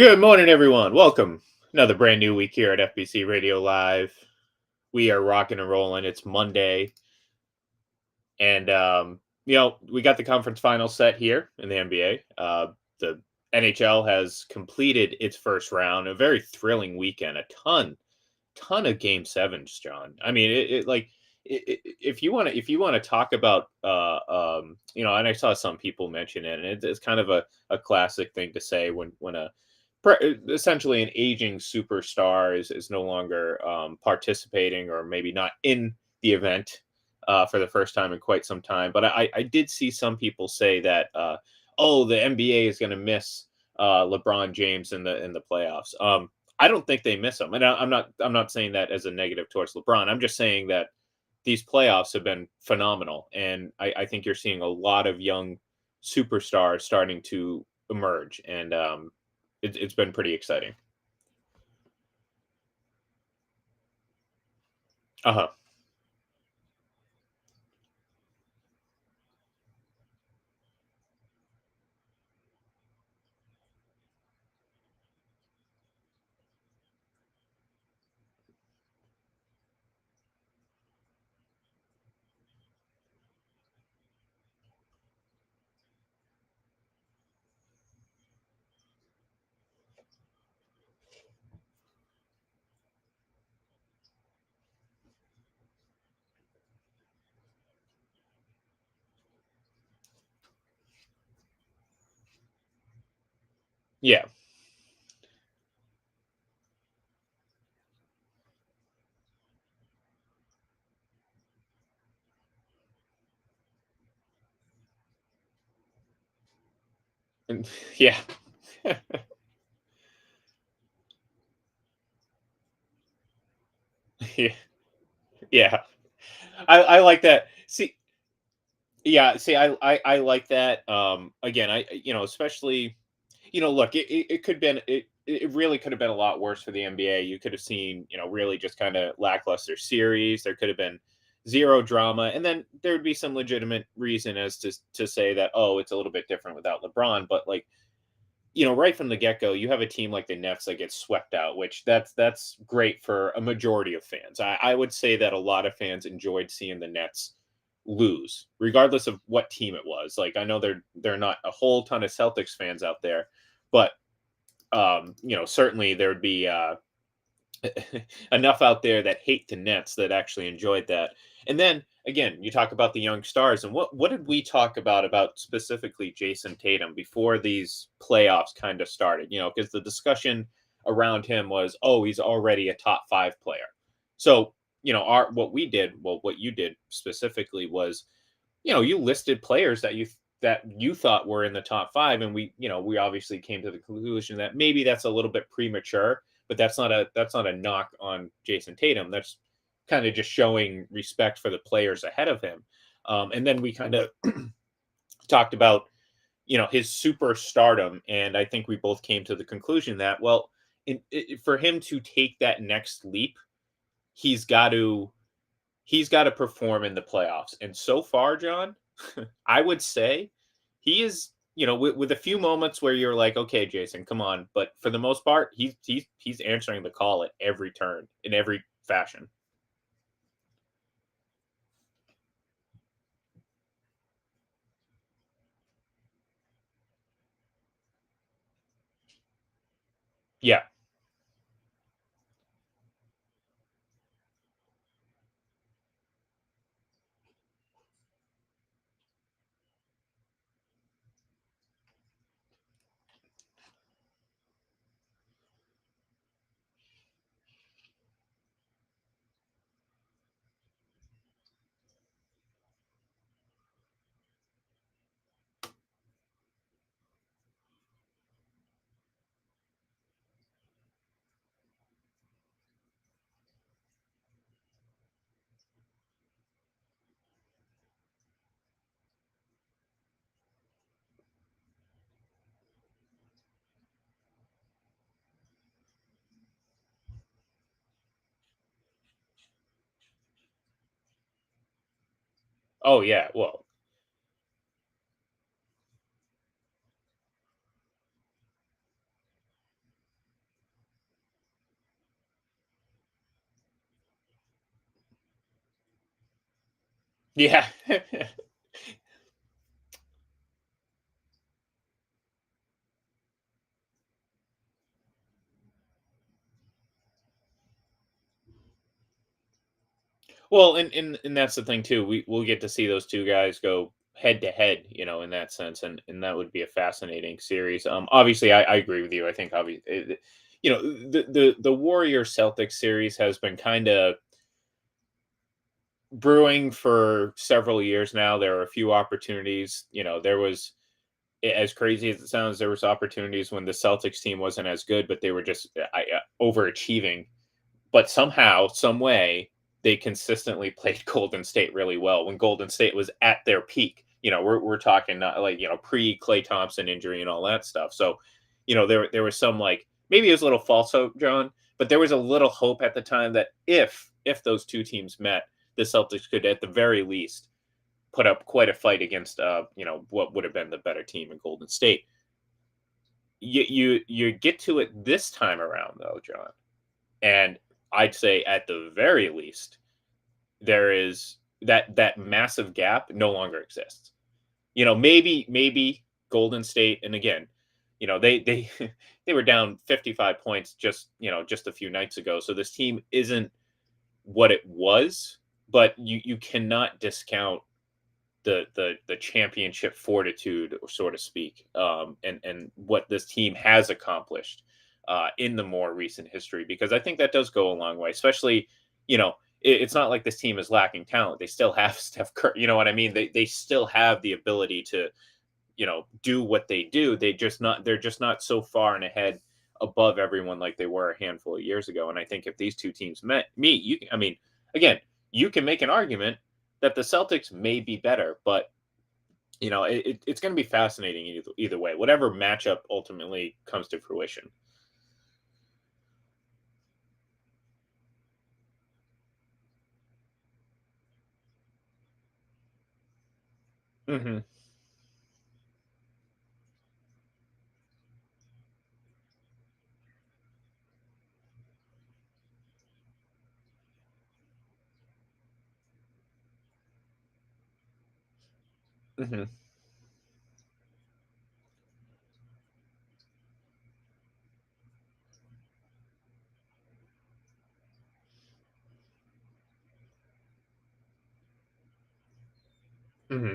Good morning, everyone. Welcome. Another brand new week here at FPC Radio Live. We are rocking and rolling. It's Monday, and we got the conference final set here in the NBA. The NHL has completed its first round. A very thrilling weekend. A ton of game sevens, John. I mean, if you want to talk about and I saw some people mention it, and it's kind of a classic thing to say when essentially an aging superstar is no longer participating, or maybe not in the event for the first time in quite some time. But I did see some people say that oh, the NBA is going to miss LeBron James in the playoffs. I don't think they miss him, and I'm not saying that as a negative towards LeBron. I'm just saying that these playoffs have been phenomenal, and I think you're seeing a lot of young superstars starting to emerge, and it's been pretty exciting. Uh huh. Yeah. And- yeah. Yeah. Yeah. I like that. See, yeah, see, I like that. Again, especially, look, it could been it really could have been a lot worse for the NBA. You could have seen, really just kind of lackluster series. There could have been zero drama, and then there would be some legitimate reason as to say that, oh, it's a little bit different without LeBron. But like, right from the get go, you have a team like the Nets that gets swept out, which that's great for a majority of fans. I would say that a lot of fans enjoyed seeing the Nets lose, regardless of what team it was. Like, I know they're not a whole ton of Celtics fans out there, but certainly there would be enough out there that hate the Nets that actually enjoyed that. And then again, you talk about the young stars, and what did we talk about specifically Jason Tatum before these playoffs kind of started? Because the discussion around him was, oh, he's already a top five player. So our what you did specifically was, you listed players that you thought were in the top five, and we obviously came to the conclusion that maybe that's a little bit premature, but that's not a knock on Jason Tatum. That's kind of just showing respect for the players ahead of him. And then we kind of talked about his superstardom, and I think we both came to the conclusion that, well, for him to take that next leap, he's got to he's got to perform in the playoffs. And so far, John, I would say he is, with a few moments where you're like, okay, Jason, come on. But for the most part, he's answering the call at every turn in every fashion. Yeah. Oh yeah. Well, Yeah. Well, and that's the thing too. We'll get to see those two guys go head to head, in that sense, and that would be a fascinating series. Obviously, I agree with you. I think obviously, the Warrior Celtics series has been kind of brewing for several years now. There are a few opportunities. There was, as crazy as it sounds, there was opportunities when the Celtics team wasn't as good, but they were just overachieving. But somehow, some way, they consistently played Golden State really well when Golden State was at their peak. We're talking not like pre Clay Thompson injury and all that stuff. So, there was some like maybe it was a little false hope, John, but there was a little hope at the time that if those two teams met, the Celtics could at the very least put up quite a fight against what would have been the better team in Golden State. You get to it this time around though, John, and I'd say at the very least there is that massive gap no longer exists. Maybe Golden State, and again, they they were down 55 points just a few nights ago. So this team isn't what it was, but you cannot discount the championship fortitude, or so to speak, and what this team has accomplished in the more recent history, because I think that does go a long way. Especially, it's not like this team is lacking talent. They still have Steph Curry. You know what I mean? They still have the ability to do what they do. They're just not so far and ahead above everyone like they were a handful of years ago. And I think if these two teams meet, I mean, again, you can make an argument that the Celtics may be better, but it's going to be fascinating either way, whatever matchup ultimately comes to fruition. Hmm. Hmm. Hmm.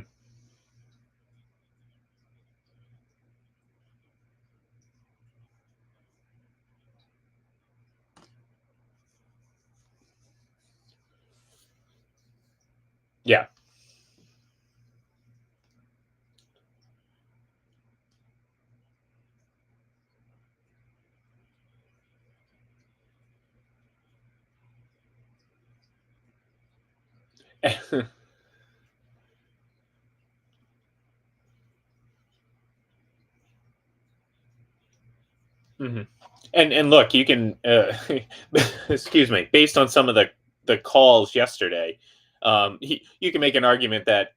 Yeah. Hmm. And look, you can excuse me, based on some of the calls yesterday, you can make an argument that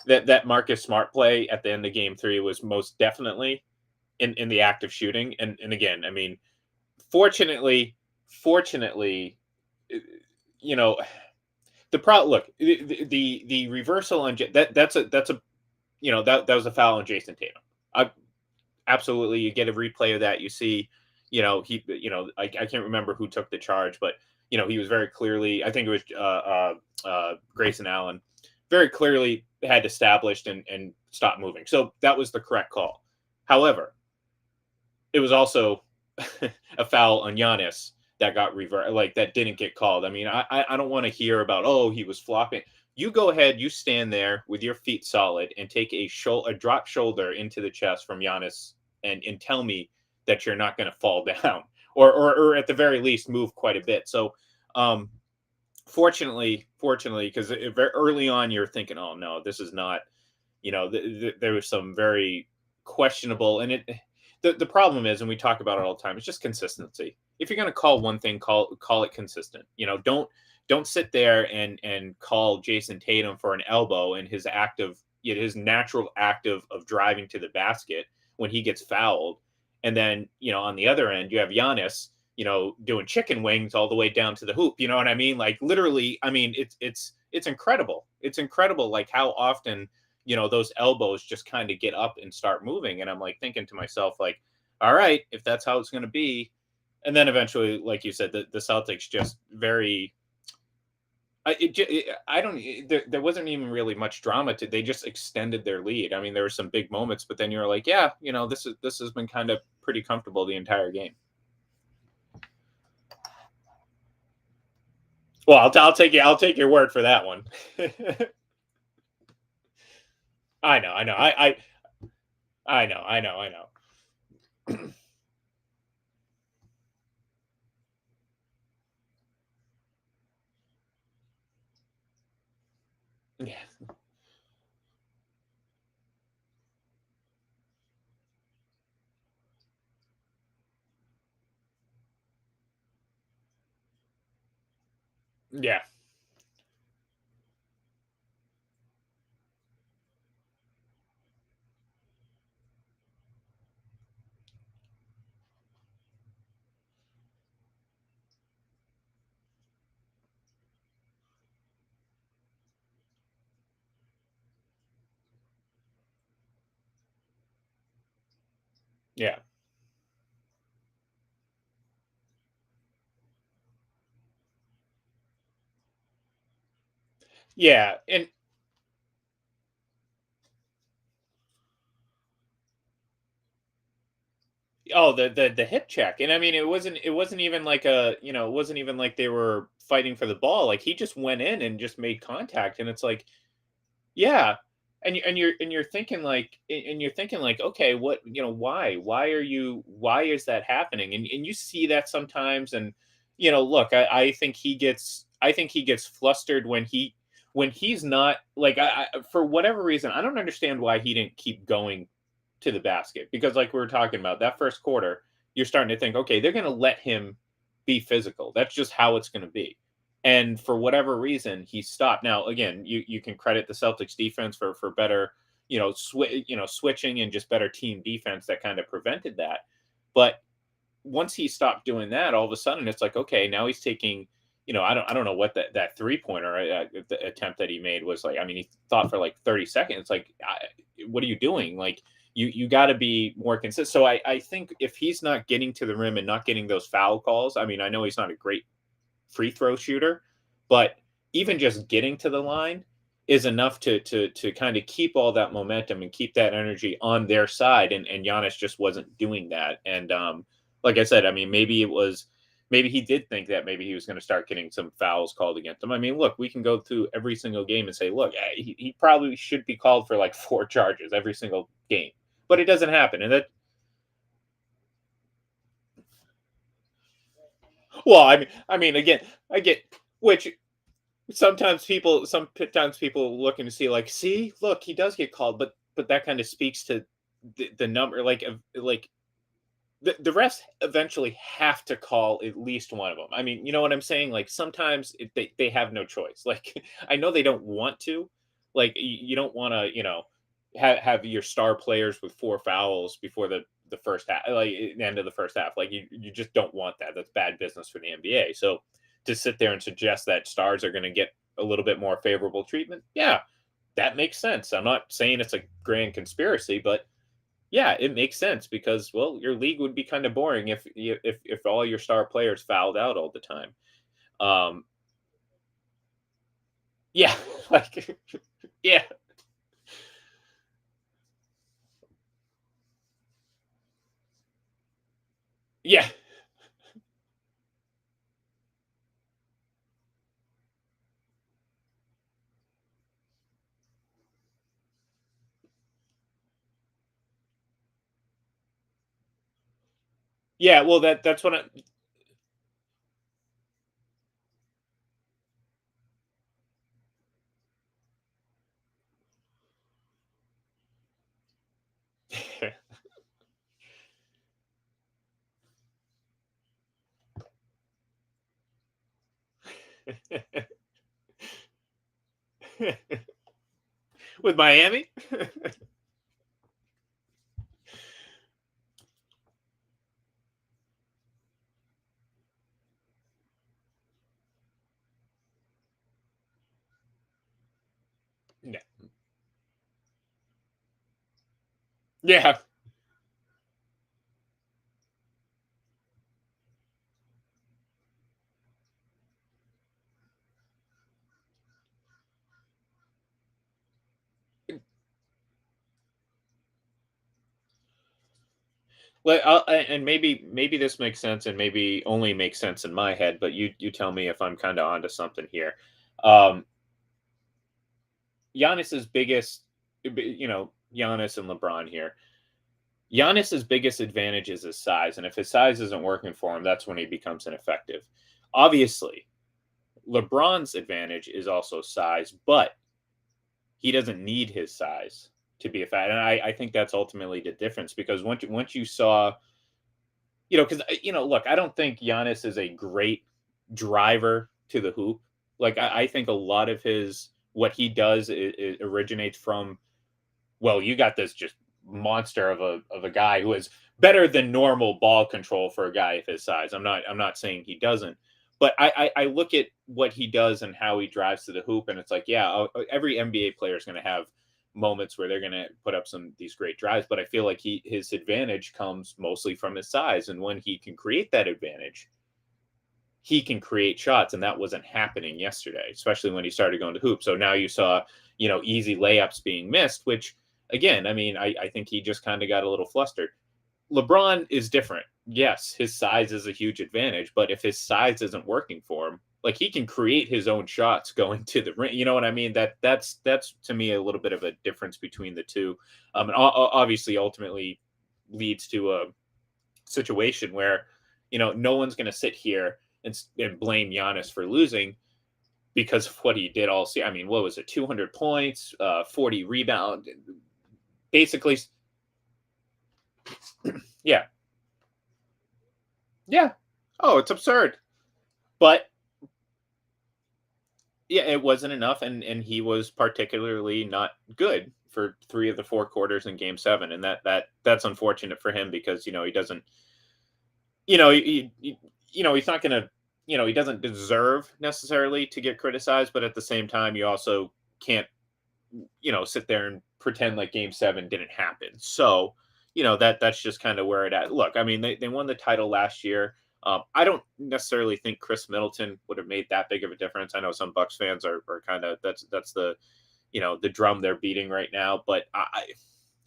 that Marcus Smart play at the end of Game 3 was most definitely in the act of shooting. And again, I mean, fortunately, fortunately, uh, you know, the pro look the reversal on that's a that was a foul on Jason Tatum. I absolutely, you get a replay of that. You see, I can't remember who took the charge, but he was very clearly. I think it was Grayson Allen. Very clearly had established and stopped moving. So that was the correct call. However, it was also a foul on Giannis that got reversed, like that didn't get called. I mean, I don't want to hear about he was flopping. You go ahead, you stand there with your feet solid and take a drop shoulder into the chest from Giannis, and tell me that you're not going to fall down, or at the very least move quite a bit. So, um, fortunately, because very early on you're thinking, oh no, this is not. There was some very questionable, and the problem is, and we talk about it all the time, it's just consistency. If you're going to call one thing, call it consistent. Don't sit there and call Jason Tatum for an elbow in his his natural act of driving to the basket when he gets fouled, and then on the other end you have Giannis, doing chicken wings all the way down to the hoop. You know what I mean? Like literally, I mean it's it's incredible. It's incredible, like how often those elbows just kind of get up and start moving, and I'm like thinking to myself, like, all right, if that's how it's going to be, and then eventually, like you said, the Celtics just very. I don't. There wasn't even really much drama to. They just extended their lead. I mean, there were some big moments, but then you're like, yeah, this has been kind of pretty comfortable the entire game. Well, I'll take your word for that one. I know, I know. Yeah, yeah, yeah, yeah, and oh, the hip check, and I mean, it wasn't even like it wasn't even like they were fighting for the ball. Like he just went in and just made contact, and it's like, yeah, and you're thinking like, and you're thinking like, okay, what, why is that happening? And you see that sometimes, and look, I think he gets flustered when he's not like, for whatever reason, I don't understand why he didn't keep going to the basket, because like we were talking about that first quarter, you're starting to think, okay, they're going to let him be physical. That's just how it's going to be. And for whatever reason, he stopped. Now, again, you can credit the Celtics defense for better, switching and just better team defense that kind of prevented that. But once he stopped doing that, all of a sudden it's like, okay, now he's taking, I don't know what that 3-pointer the attempt that he made was like. I mean, he thought for like 30 seconds. It's like, what are you doing? Like, you got to be more consistent. So I think if he's not getting to the rim and not getting those foul calls, I mean, I know he's not a great free throw shooter, but even just getting to the line is enough to kind of keep all that momentum and keep that energy on their side. And Giannis just wasn't doing that. And like I said, I mean, maybe he did think that maybe he was going to start getting some fouls called against him. I mean, look, we can go through every single game and say, look, he probably should be called for like 4 charges every single game, but it doesn't happen. And that, well, I mean, again, I get which sometimes people looking to see, like, see, look, he does get called, but that kind of speaks to the number, like, of like the refs eventually have to call at least one of them. I mean, you know what I'm saying? Like sometimes they have no choice. Like I know they don't want to, like you don't want to, have your star players with 4 fouls before the first half, like the end of the first half. Like you just don't want that. That's bad business for the NBA. So to sit there and suggest that stars are going to get a little bit more favorable treatment, yeah, that makes sense. I'm not saying it's a grand conspiracy, but yeah, it makes sense because, well, your league would be kind of boring if all your star players fouled out all the time. Um, yeah, like yeah, yeah, yeah. Well, that's what I. With Miami. Yeah. Well, and maybe this makes sense, and maybe only makes sense in my head, but you tell me if I'm kind of onto something here. Um, Giannis's biggest, Giannis and LeBron here. Giannis's biggest advantage is his size, and if his size isn't working for him, that's when he becomes ineffective. Obviously, LeBron's advantage is also size, but he doesn't need his size to be a fat. And I think that's ultimately the difference because once you saw, because look, I don't think Giannis is a great driver to the hoop. Like I think a lot of his what he does it originates from, well, you got this just monster of a guy who is better than normal ball control for a guy of his size. I'm not saying he doesn't, but I look at what he does and how he drives to the hoop, and it's like, yeah, every NBA player is going to have moments where they're going to put up some these great drives, but I feel like his advantage comes mostly from his size, and when he can create that advantage, he can create shots, and that wasn't happening yesterday, especially when he started going to hoop. So now you saw, easy layups being missed, which again, I mean, I think he just kind of got a little flustered. LeBron is different. Yes, his size is a huge advantage, but if his size isn't working for him, like he can create his own shots going to the ring. You know what I mean? That's to me a little bit of a difference between the two. And obviously, ultimately leads to a situation where no one's going to sit here and blame Giannis for losing because of what he did all season. I mean, what was it? 200 points, 40 rebound, basically. Yeah, yeah. Oh, it's absurd. But yeah, it wasn't enough, and he was particularly not good for 3 of the 4 quarters in Game 7, and that's unfortunate for him because he doesn't, he's not gonna, he doesn't deserve necessarily to get criticized, but at the same time, you also can't, sit there and pretend like Game 7 didn't happen. So, that's just kind of where it at. Look, I mean, they won the title last year. I don't necessarily think Chris Middleton would have made that big of a difference. I know some Bucks fans are kind of that's the the drum they're beating right now. But I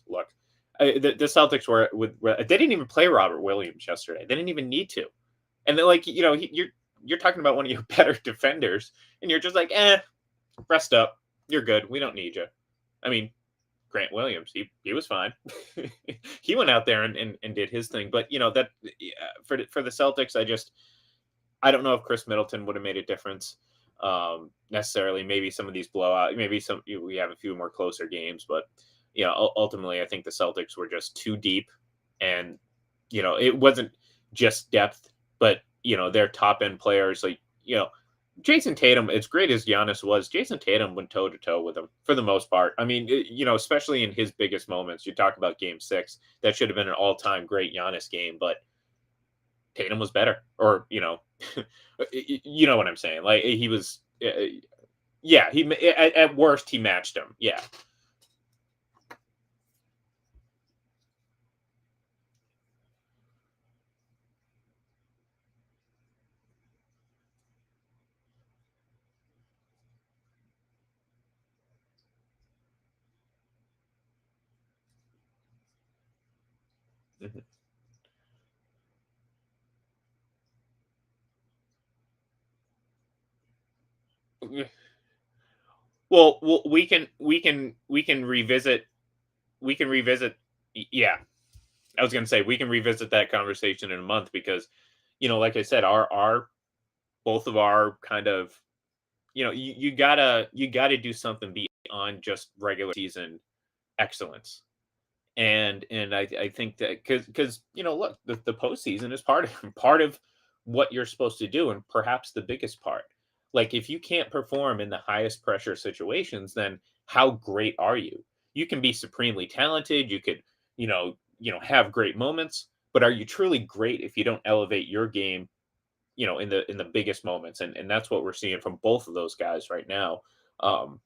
look, the Celtics they didn't even play Robert Williams yesterday. They didn't even need to, and they're like you're talking about one of your better defenders, and you're just like, rest up, you're good, we don't need you. I mean, Grant Williams, he was fine. He went out there and did his thing. But that yeah, for the Celtics, I don't know if Chris Middleton would have made a difference necessarily. Maybe some of these blowout, maybe we have a few more closer games, but ultimately, I think the Celtics were just too deep, and it wasn't just depth, but their top end players like Jason Tatum, as great as Giannis was, Jason Tatum went toe to toe with him for the most part. I mean, especially in his biggest moments. You talk about Game 6, that should have been an all-time great Giannis game, but Tatum was better, or you know what I'm saying? Like he was, yeah. At worst he matched him. Yeah. Mhm. Well, we can revisit. Yeah, I was gonna say we can revisit that conversation in a month because, like I said, our both of our kind of, you gotta do something beyond just regular season excellence. And I think that because look, the postseason is part of part of what you're supposed to do, and perhaps the biggest part. Like if you can't perform in the highest pressure situations, then how great are you? You can be supremely talented. You could have great moments, but are you truly great if you don't elevate your game? In the biggest moments, and that's what we're seeing from both of those guys right now. Um,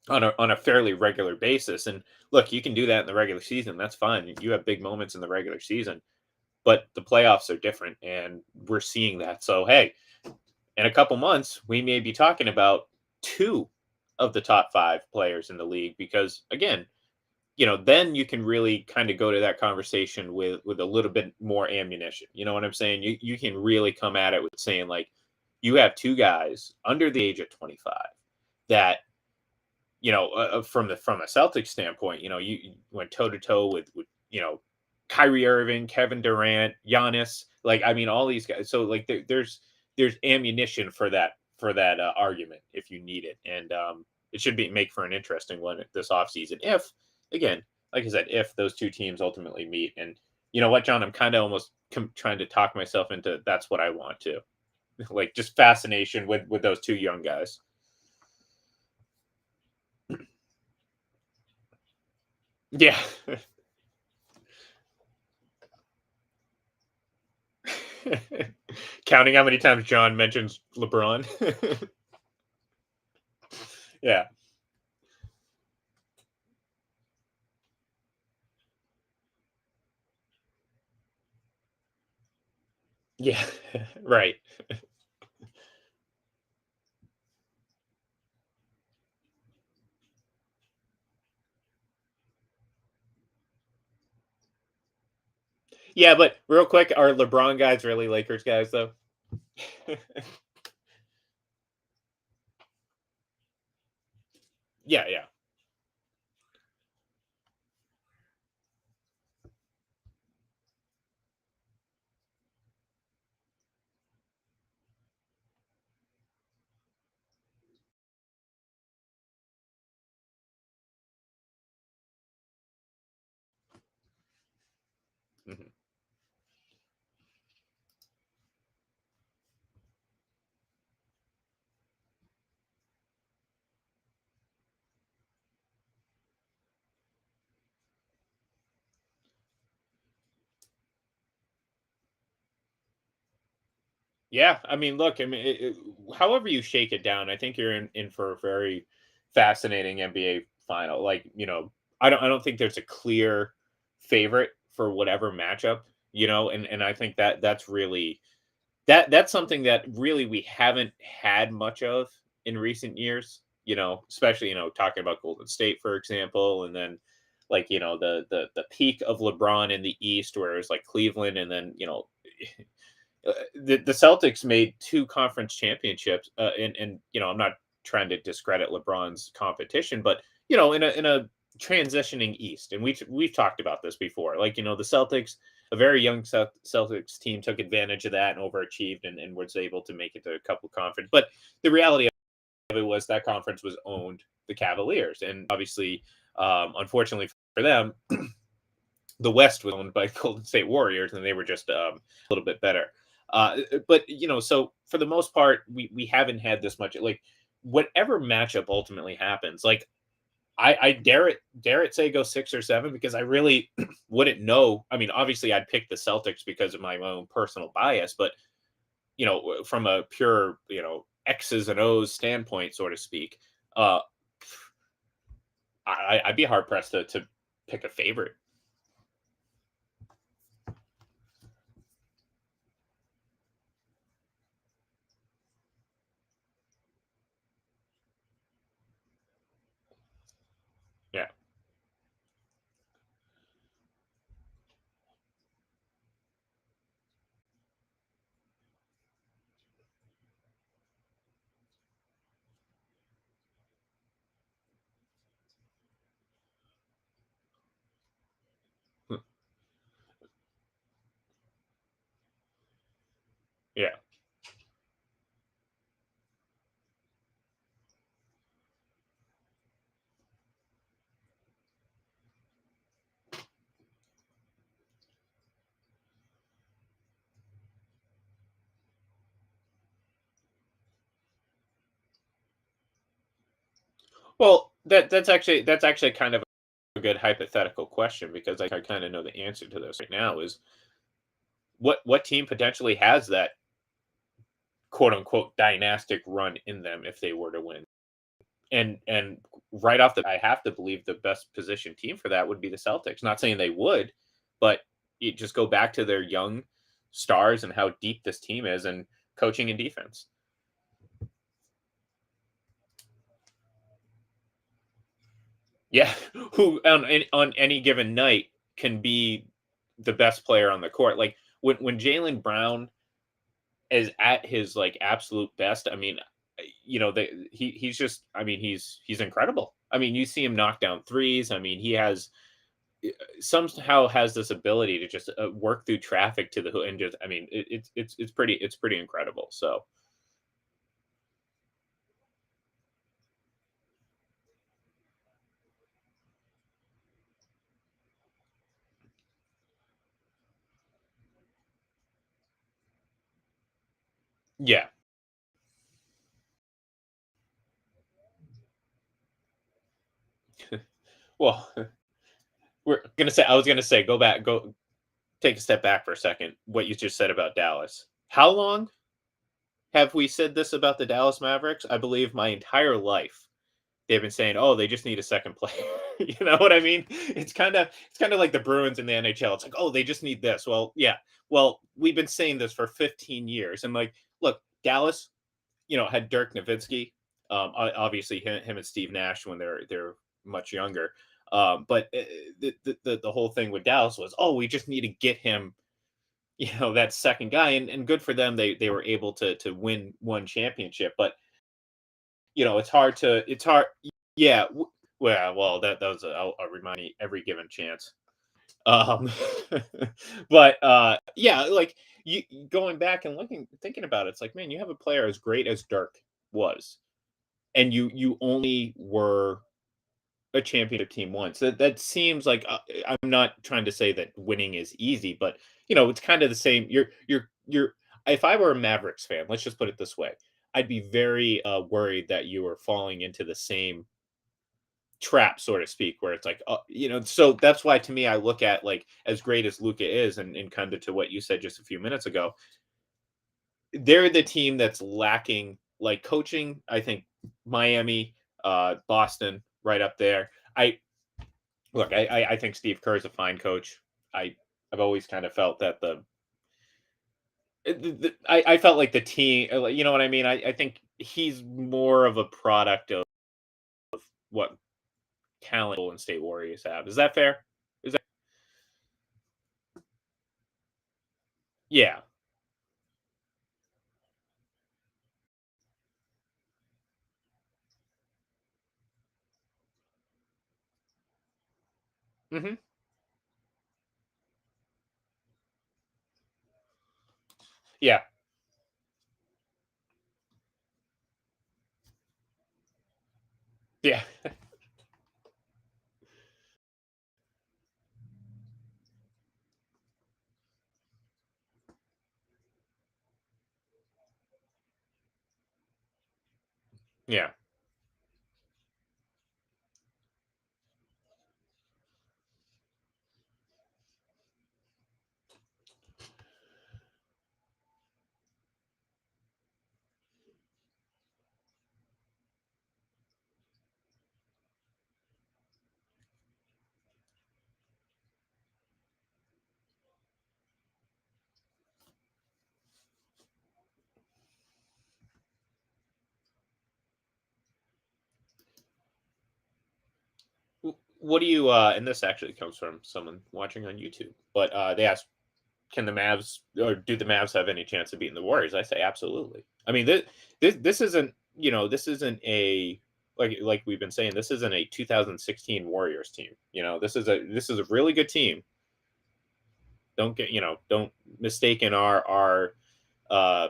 on a fairly regular basis. And look, you can do that in the regular season. That's fine. You have big moments in the regular season, but the playoffs are different, and we're seeing that. So hey, in a couple months, we may be talking about two of the top five players in the league because again, then you can really kind of go to that conversation with a little bit more ammunition. You know what I'm saying? You can really come at it with saying like you have two guys under the age of 25 that from a Celtics standpoint, you went toe to toe with Kyrie Irving, Kevin Durant, Giannis, like I mean all these guys. So like there's ammunition for that argument if you need it, and it should be make for an interesting one this offseason. If again, like I said, if those two teams ultimately meet, and you know what, John, I'm kind of almost trying to talk myself into that's what I want to like just fascination with those two young guys. Yeah. Counting how many times John mentions LeBron. Yeah. Yeah. Right. Yeah, but real quick, are LeBron guys really Lakers guys though? Yeah, yeah. Mhm. Yeah, I mean, look, I mean, however you shake it down, I think you're in for a very fascinating NBA final. Like, I don't think there's a clear favorite for whatever matchup, and I think that's really that's something that really we haven't had much of in recent years, especially, talking about Golden State, for example, and then like, the peak of LeBron in the East, where it was like Cleveland, and then, the Celtics made two conference championships, and I'm not trying to discredit LeBron's competition, but in a transitioning East, and we've talked about this before. Like the Celtics, a very young Celtics team, took advantage of that and overachieved, and was able to make it to a couple conference. But the reality of it was that conference was owned the Cavaliers, and obviously, unfortunately for them, the West was owned by Golden State Warriors, and they were just a little bit better. But so for the most part, we haven't had this much. Like whatever matchup ultimately happens, like I dare it say go 6 or 7 because I really wouldn't know. I mean, obviously I'd pick the Celtics because of my own personal bias, but from a pure X's and O's standpoint, so to speak, uh, I'd be hard pressed to pick a favorite. Yeah. Yeah. Well, that's actually kind of a good hypothetical question because I kind of know the answer to this right now is what team potentially has that quote unquote dynastic run in them if they were to win. And right off the I have to believe the best positioned team for that would be the Celtics. Not saying they would, but you just go back to their young stars and how deep this team is and coaching and defense. Yeah, who on any given night can be the best player on the court. Like when Jalen Brown is at his like absolute best, I mean, he's just I mean he's incredible. I mean, you see him knock down threes. I mean, he has somehow has this ability to just work through traffic to the hood and just I mean it's pretty incredible. So yeah, well we're gonna say I was gonna say go take a step back for a second. What you just said about Dallas. How long have we said this about the Dallas Mavericks? I believe my entire life they've been saying, "Oh, they just need a second player." You know what I mean? It's kind of like the Bruins in the NHL. It's like, "Oh, they just need this." Well, yeah. Well, we've been saying this for 15 years. And like, look, Dallas, had Dirk Nowitzki. Obviously him and Steve Nash when they're much younger. But the whole thing with Dallas was, "Oh, we just need to get him that second guy," and good for them. They were able to win one championship, but it's hard. Yeah, well, that was I'll remind you every given chance. Um, but yeah, like you going back and thinking about it, it's like, man, you have a player as great as Dirk was, and you only were a championship team once. That seems like I'm not trying to say that winning is easy, but it's kind of the same. You're. If I were a Mavericks fan, let's just put it this way, I'd be very worried that you were falling into the same trap, so to speak, where it's like, so that's why to me, I look at like as great as Luca is, and kind of to what you said just a few minutes ago, they're the team that's lacking like coaching. I think Miami, Boston, right up there. I think Steve Kerr is a fine coach. I've always kind of felt that I felt like the team, you know what I mean. I think he's more of a product of what talent Golden State Warriors have. Is that fair? Is that yeah? Hmm. Yeah, yeah, yeah. What do you? And this actually comes from someone watching on YouTube, but they asked, "Can the Mavs or do the Mavs have any chance of beating the Warriors?" I say absolutely. I mean, this isn't this isn't a like we've been saying, this isn't a 2016 Warriors team. This is a really good team. Don't mistaken our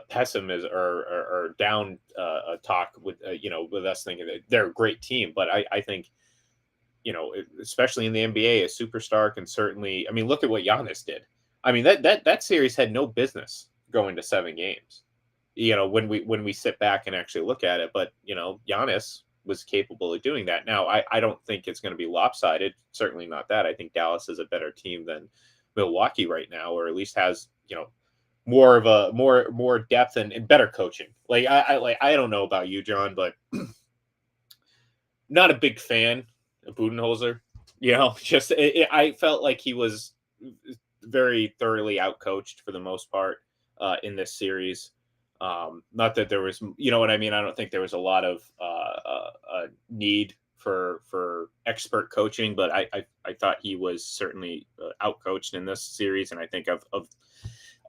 pessimism or down talk with with us thinking that they're a great team. But I think especially in the NBA, a superstar can certainly. I mean, look at what Giannis did. I mean that series had no business going to 7 games. When we sit back and actually look at it, but Giannis was capable of doing that. Now, I don't think it's going to be lopsided. Certainly not that. I think Dallas is a better team than Milwaukee right now, or at least has more of a more depth and better coaching. Like I don't know about you, John, but not a big fan of Budenholzer. Just I felt like he was very thoroughly outcoached for the most part in this series. Not that there was, you know what I mean. I don't think there was a lot of need for expert coaching, but I thought he was certainly outcoached in this series, and I think of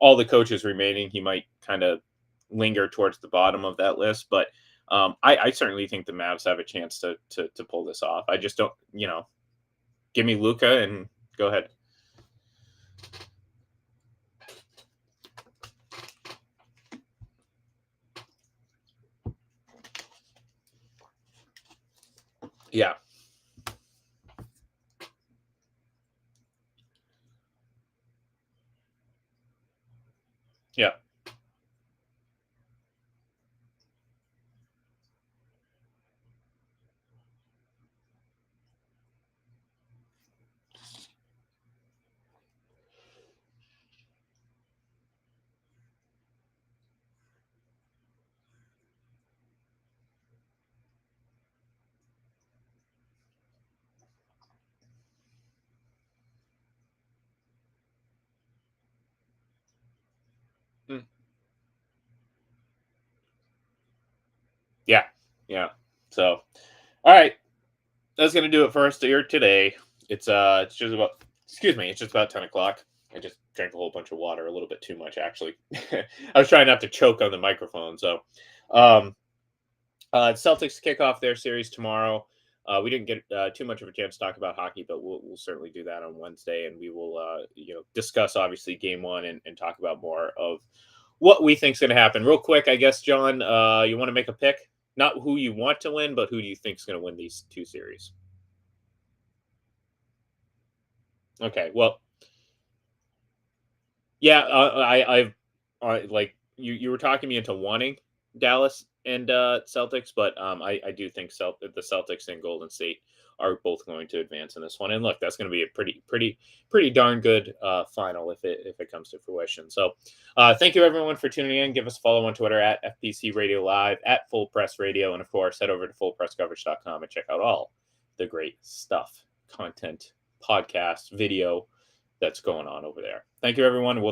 all the coaches remaining, he might kind of linger towards the bottom of that list. But I certainly think the Mavs have a chance to pull this off. I just don't, give me Luca and go ahead. Yeah, yeah. Mm. Yeah, yeah. So, all right, that's gonna do it for us here today. It's just about, excuse me, it's just about 10 o'clock. I just drank a whole bunch of water, a little bit too much actually. I was trying not to choke on the microphone. So, um, Celtics kick off their series tomorrow. We didn't get too much of a chance to talk about hockey, but we'll certainly do that on Wednesday, and we will discuss obviously game one and talk about more of what we think is going to happen. Real quick, I guess, John, you want to make a pick? Not who you want to win, but who do you think is going to win these two series? Okay, well, yeah, like you were talking me into wanting Dallas and Celtics, but I do think the Celtics and Golden State are both going to advance in this one. And look, that's going to be a pretty darn good final if it comes to fruition. So, thank you everyone for tuning in. Give us a follow on Twitter at FPC Radio Live, at Full Press Radio, and of course head over to fullpresscoverage.com and check out all the great stuff, content, podcast, video that's going on over there. Thank you everyone. We'll